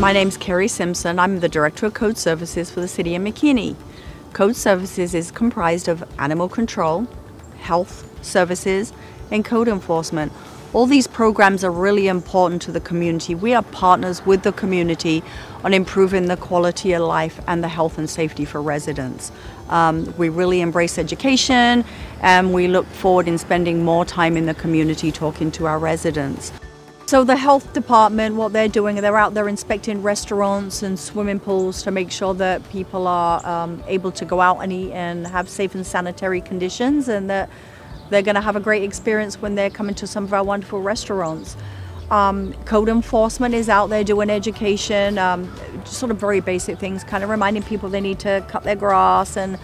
My name's Kerry Simpson. I'm the Director of Code Services for the City of McKinney. Code Services is comprised of animal control, health services, and code enforcement. All these programs are really important to the community. We are partners with the community on improving the quality of life and the health and safety for residents. We really embrace education, and we look forward in spending more time in the community talking to our residents. So the health department, what they're doing, they're out there inspecting restaurants and swimming pools to make sure that people are able to go out and eat and have safe and sanitary conditions, and that they're going to have a great experience when they're coming to some of our wonderful restaurants. Code enforcement is out there doing education, sort of very basic things, kind of reminding people they need to cut their grass and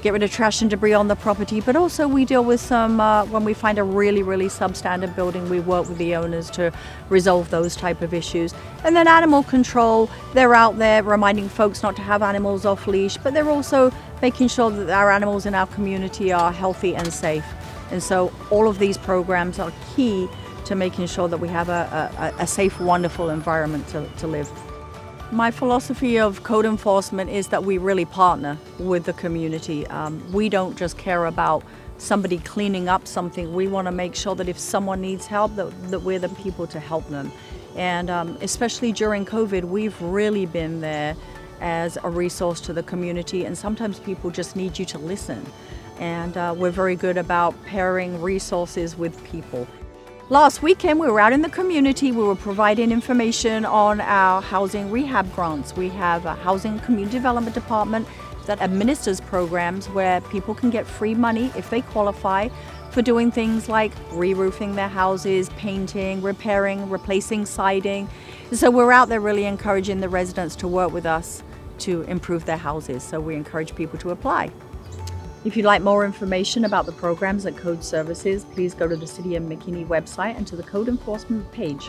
get rid of trash and debris on the property. But also we deal with some, when we find a really substandard building, we work with the owners to resolve those type of issues. And then animal control, they're out there reminding folks not to have animals off leash, but they're also making sure that our animals in our community are healthy and safe. And so all of these programs are key to making sure that we have a safe, wonderful environment to live. My philosophy of code enforcement is that we really partner with the community. We don't just care about somebody cleaning up something. We want to make sure that if someone needs help, that we're the people to help them. And especially during COVID, we've really been there as a resource to the community, and sometimes people just need you to listen. And we're very good about pairing resources with people. Last weekend we were out in the community. We were providing information on our housing rehab grants. We have a housing community development department that administers programs where people can get free money if they qualify for doing things like re-roofing their houses, painting, repairing, replacing siding. So we're out there really encouraging the residents to work with us to improve their houses. So we encourage people to apply. If you'd like more information about the programs at Code Services, please go to the City of McKinney website and to the Code Enforcement page.